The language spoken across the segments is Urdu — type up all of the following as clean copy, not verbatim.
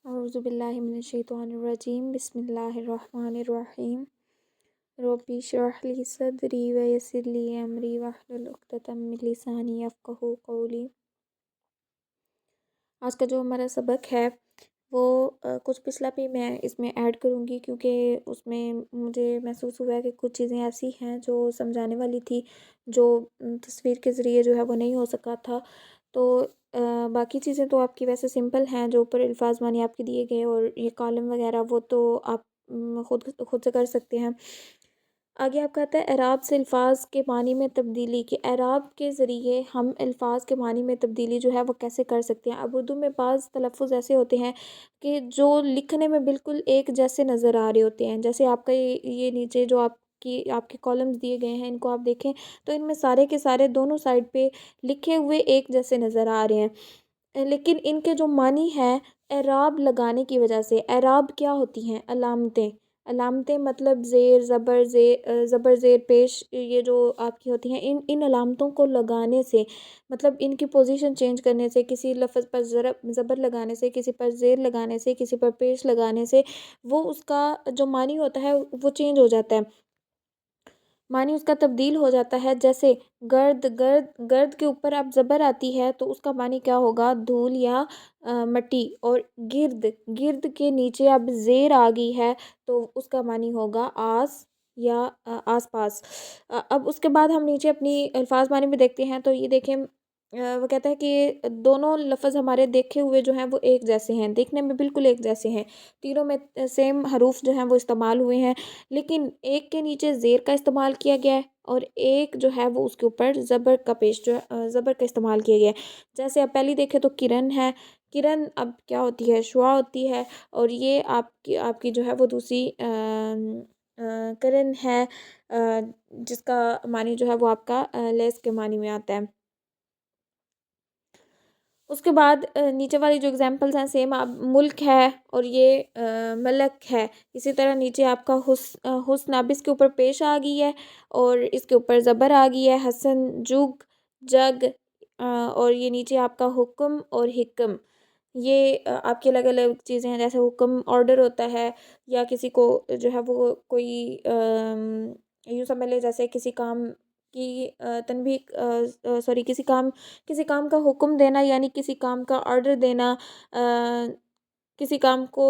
اعوذ باللہ من الشیطان الرجیم بسم اللہ الرحمن الرحیم ربی اشرح لی صدری ویسر لی امری واحلل عقدۃ من لسانی یفقہوا قولی۔ آج کا جو ہمارا سبق ہے وہ کچھ پچھلا بھی میں اس میں ایڈ کروں گی، کیونکہ اس میں مجھے محسوس ہوا ہے کہ کچھ چیزیں ایسی ہیں جو سمجھانے والی تھی، جو تصویر کے ذریعے جو ہے وہ نہیں ہو سکا تھا۔ تو باقی چیزیں تو آپ کی ویسے سمپل ہیں، جو اوپر الفاظ معنی آپ کے دیے گئے اور یہ کالم وغیرہ وہ تو آپ خود سے کر سکتے ہیں۔ آگے آپ کہتا ہے اعراب سے الفاظ کے معنی میں تبدیلی، کہ اعراب کے ذریعے ہم الفاظ کے معنی میں تبدیلی جو ہے وہ کیسے کر سکتے ہیں۔ اب اردو میں بعض تلفظ ایسے ہوتے ہیں کہ جو لکھنے میں بالکل ایک جیسے نظر آ رہے ہوتے ہیں، جیسے آپ کا یہ نیچے جو آپ کے کالمز دیے گئے ہیں، ان کو آپ دیکھیں تو ان میں سارے کے سارے دونوں سائڈ پہ لکھے ہوئے ایک جیسے نظر آ رہے ہیں، لیکن ان کے جو معنی ہیں اعراب لگانے کی وجہ سے۔ اعراب کیا ہوتی ہیں؟ علامتیں مطلب زیر زبر زیر پیش، یہ جو آپ کی ہوتی ہیں، ان علامتوں کو لگانے سے، مطلب ان کی پوزیشن چینج کرنے سے، کسی لفظ پر زبر لگانے سے، کسی پر زیر لگانے سے، کسی پر پیش لگانے سے، وہ اس کا جو معنی ہوتا ہے وہ چینج ہو جاتا ہے، معنی اس کا تبدیل ہو جاتا ہے۔ جیسے گرد کے اوپر اب زبر آتی ہے تو اس کا معنی کیا ہوگا؟ دھول یا مٹی۔ اور گرد کے نیچے اب زیر آ گئی ہے تو اس کا معنی ہوگا آس یا آس پاس۔ اب اس کے بعد ہم نیچے اپنی الفاظ معنی میں دیکھتے ہیں تو یہ دیکھیں، وہ کہتا ہے کہ دونوں لفظ ہمارے دیکھے ہوئے جو ہیں وہ ایک جیسے ہیں، دیکھنے میں بالکل ایک جیسے ہیں، تینوں میں سیم حروف جو ہیں وہ استعمال ہوئے ہیں، لیکن ایک کے نیچے زیر کا استعمال کیا گیا ہے اور ایک جو ہے وہ اس کے اوپر زبر کا زبر کا استعمال کیا گیا ہے۔ جیسے آپ پہلی دیکھیں تو کرن ہے، کرن اب کیا ہوتی ہے؟ شعاع ہوتی ہے، اور یہ آپ کی جو ہے وہ دوسری کرن ہے، جس کا معنی جو ہے وہ آپ کا لیس کے معنی میں آتا ہے۔ اس کے بعد نیچے والی جو اگزامپلز ہیں سیم، ملک ہے اور یہ ملک ہے، اسی طرح نیچے آپ کا حسن اب اس کے اوپر پیش آ گئی ہے اور اس کے اوپر زبر آ گئی ہے، حسن جگ، اور یہ نیچے آپ کا حکم اور حکم، یہ آپ کی الگ الگ چیزیں ہیں۔ جیسے حکم آرڈر ہوتا ہے، یا کسی کو جو ہے وہ کوئی یوں سمجھ لے جیسے کسی کام کی کسی کام کا حکم دینا، یعنی کسی کام کا آرڈر دینا، کسی کام کو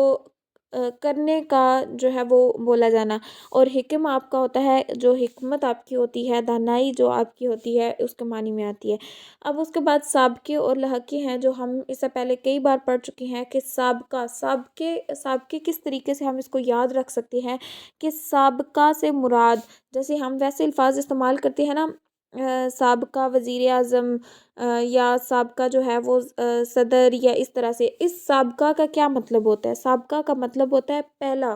کرنے کا جو ہے وہ بولا جانا۔ اور حکم آپ کا ہوتا ہے، جو حکمت آپ کی ہوتی ہے، دانائی جو آپ کی ہوتی ہے، اس کے معنی میں آتی ہے۔ اب اس کے بعد سابقے اور لاحقے ہیں، جو ہم اس سے پہلے کئی بار پڑھ چکے ہیں کہ سابقے کس طریقے سے ہم اس کو یاد رکھ سکتے ہیں کہ سابقہ سے مراد، جیسے ہم ویسے الفاظ استعمال کرتے ہیں نا، سابقہ وزیر اعظم، یا سابقہ جو ہے وہ صدر، یا اس طرح سے۔ اس سابقہ کا کیا مطلب ہوتا ہے؟ سابقہ کا مطلب ہوتا ہے پہلا،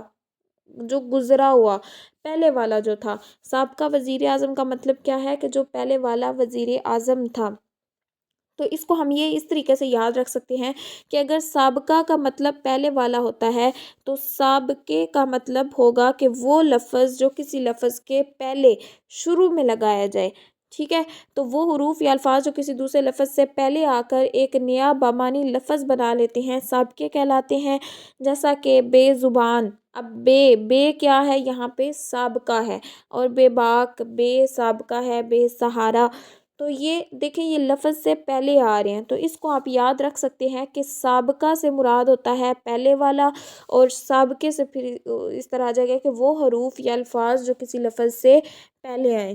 جو گزرا ہوا، پہلے والا جو تھا۔ سابقہ وزیر اعظم کا مطلب کیا ہے؟ کہ جو پہلے والا وزیر اعظم تھا۔ تو اس کو ہم یہ اس طریقے سے یاد رکھ سکتے ہیں کہ اگر سابقہ کا مطلب پہلے والا ہوتا ہے تو سابقے کا مطلب ہوگا کہ وہ لفظ جو کسی لفظ کے پہلے شروع میں لگایا جائے، ٹھیک ہے؟ تو وہ حروف یا الفاظ جو کسی دوسرے لفظ سے پہلے آ کر ایک نیا بامعنی لفظ بنا لیتے ہیں، سابقے کہلاتے ہیں۔ جیسا کہ بے زبان، اب بے کیا ہے؟ یہاں پہ سابقہ ہے، اور بے باک، بے سابقہ ہے، بے سہارا۔ تو یہ دیکھیں، یہ لفظ سے پہلے آ رہے ہیں، تو اس کو آپ یاد رکھ سکتے ہیں کہ سابقہ سے مراد ہوتا ہے پہلے والا، اور سابقے سے پھر اس طرح آ جائے گا کہ وہ حروف یا الفاظ جو کسی لفظ سے پہلے آئیں۔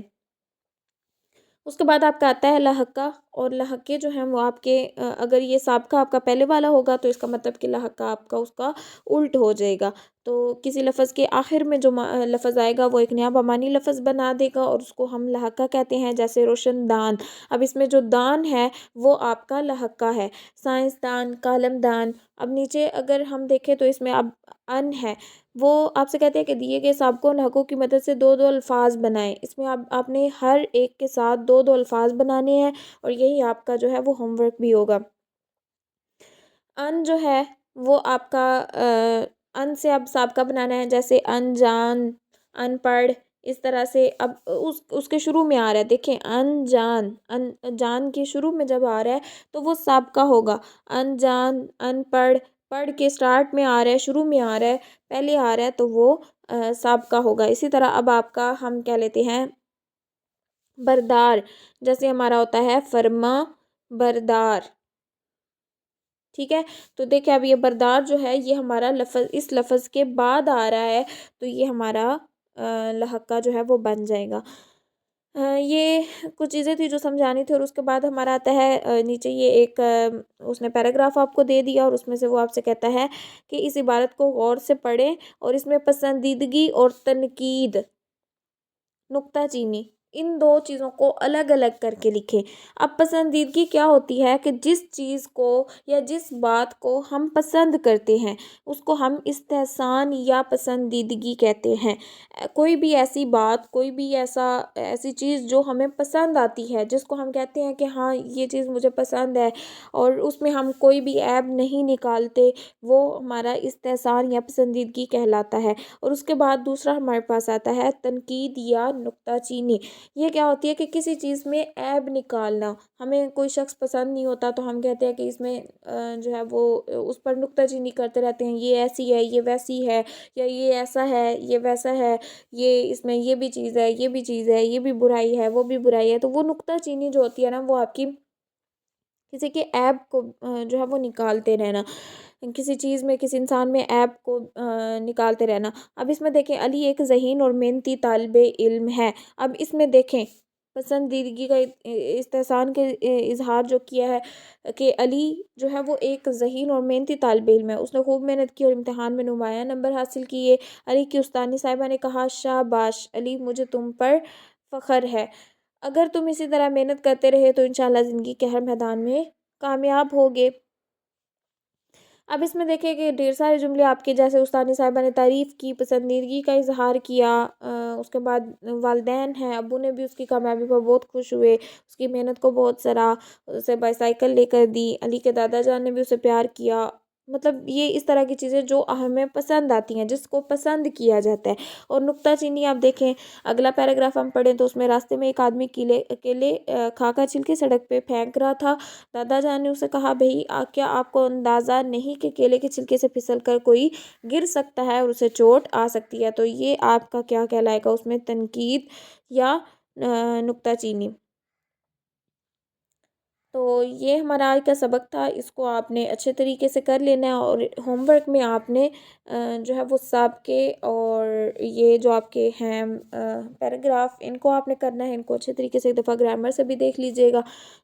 اس کے بعد آپ کا آتا ہے لاحقہ، اور لاحقے جو ہیں وہ آپ کے اگر یہ سابقہ آپ کا پہلے والا ہوگا تو اس کا مطلب کہ لاحقہ آپ کا اس کا الٹ ہو جائے گا، تو کسی لفظ کے آخر میں جو لفظ آئے گا وہ ایک نیا بامعنی لفظ بنا دے گا، اور اس کو ہم لاحقہ کہتے ہیں۔ جیسے روشن دان، اب اس میں جو دان ہے وہ آپ کا لاحقہ ہے۔ سائنسدان، کالم دان، اب نیچے اگر ہم دیکھیں تو اس میں اب ان ہے، وہ آپ سے کہتے ہیں کہ دیے گئے سابقوں لاحقوں کی مدد سے دو الفاظ بنائیں۔ اس میں آپ نے ہر ایک کے ساتھ دو الفاظ بنانے ہیں، اور یہی آپ کا جو ہے وہ ہوم ورک بھی ہوگا۔ ان جو ہے وہ آپ کا ان سے اب سابقہ بنانا ہے، جیسے انجان، ان پڑھ، اس طرح سے۔ اب اس کے شروع میں آ رہا ہے، دیکھیں جان کے شروع میں جب آ رہا ہے تو وہ سابقہ ہوگا، انجان، ان پڑھ، پڑھ کے اسٹارٹ میں آ رہا ہے، شروع میں آ رہا ہے، پہلے آ رہا ہے تو وہ سابقہ ہوگا۔ اسی طرح اب آپ کا ہم کیا لیتے ہیں بردار، جیسے ہمارا ہوتا ہے فرما بردار، ٹھیک ہے۔ تو دیکھیں اب یہ بردار جو ہے یہ ہمارا لفظ اس لفظ کے بعد آ رہا ہے، تو یہ ہمارا لحقہ جو ہے وہ بن جائے گا۔ یہ کچھ چیزیں تھی جو سمجھانی تھی، اور اس کے بعد ہمارا آتا ہے نیچے یہ ایک اس نے پیراگراف آپ کو دے دیا، اور اس میں سے وہ آپ سے کہتا ہے کہ اس عبارت کو غور سے پڑھیں اور اس میں پسندیدگی اور تنقید، نکتہ چینی، ان دو چیزوں کو الگ الگ کر کے لکھیں۔ اب پسندیدگی کیا ہوتی ہے کہ جس چیز کو یا جس بات کو ہم پسند کرتے ہیں اس کو ہم استحسان یا پسندیدگی کہتے ہیں۔ کوئی بھی ایسی بات، کوئی بھی ایسی چیز جو ہمیں پسند آتی ہے، جس کو ہم کہتے ہیں کہ ہاں یہ چیز مجھے پسند ہے، اور اس میں ہم کوئی بھی عیب نہیں نکالتے، وہ ہمارا استحسان یا پسندیدگی کہلاتا ہے۔ اور اس کے بعد دوسرا ہمارے پاس آتا ہے تنقید یا نکتہ چینی۔ یہ کیا ہوتی ہے کہ کسی چیز میں عیب نکالنا، ہمیں کوئی شخص پسند نہیں ہوتا تو ہم کہتے ہیں کہ اس میں جو ہے وہ اس پر نکتہ چینی کرتے رہتے ہیں، یہ ایسی ہے، یہ ویسی ہے، یا یہ ایسا ہے، یہ ویسا ہے، یہ اس میں یہ بھی چیز ہے، یہ بھی چیز ہے، یہ بھی برائی ہے، وہ بھی برائی ہے۔ تو وہ نکتہ چینی جو ہوتی ہے نا، وہ آپ کی کسی کے عیب کو جو ہے وہ نکالتے رہنا، کسی چیز میں، کسی انسان میں عیب کو نکالتے رہنا۔ اب اس میں دیکھیں علی ایک ذہین اور محنتی طالب علم ہے۔ اب اس میں دیکھیں پسندیدگی کا استحسان کے اظہار جو کیا ہے کہ علی جو ہے وہ ایک ذہین اور محنتی طالب علم ہے، اس نے خوب محنت کی اور امتحان میں نمایاں نمبر حاصل کیے۔ علی کی استانی صاحبہ نے کہا شاباش علی، مجھے تم پر فخر ہے، اگر تم اسی طرح محنت کرتے رہے تو انشاءاللہ زندگی کے ہر میدان میں کامیاب ہوگے۔ اب اس میں دیکھیں کہ ڈھیر سارے جملے آپ کے، جیسے استانی صاحبہ نے تعریف کی، پسندیدگی کا اظہار کیا، اس کے بعد والدین ہیں، ابو نے بھی اس کی کامیابی پر بہت خوش ہوئے، اس کی محنت کو بہت سراہا، اسے بائی سائیکل لے کر دی، علی کے دادا جان نے بھی اسے پیار کیا۔ مطلب یہ اس طرح کی چیزیں جو ہمیں پسند آتی ہیں، جس کو پسند کیا جاتا ہے۔ اور نکتہ چینی آپ دیکھیں، اگلا پیراگراف ہم پڑھیں تو اس میں راستے میں ایک آدمی کیلے کھا کر چھلکے سڑک پہ پھینک رہا تھا۔ دادا جان نے اسے کہا بھئی کیا آپ کو اندازہ نہیں کہ کیلے کے چھلکے سے پھسل کر کوئی گر سکتا ہے اور اسے چوٹ آ سکتی ہے؟ تو یہ آپ کا کیا کہلائے گا اس میں تنقید یا نکتہ چینی۔ تو یہ ہمارا آج کا سبق تھا، اس کو آپ نے اچھے طریقے سے کر لینا ہے، اور ہوم ورک میں آپ نے جو ہے وہ سابقے اور یہ جو آپ کے ہیں پیراگراف، ان کو آپ نے کرنا ہے، ان کو اچھے طریقے سے ایک دفعہ گرامر سے بھی دیکھ لیجئے گا،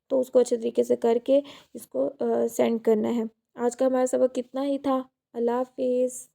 تو اس کو اچھے طریقے سے کر کے اس کو سینڈ کرنا ہے۔ آج کا ہمارا سبق کتنا ہی تھا۔ اللہ حافظ۔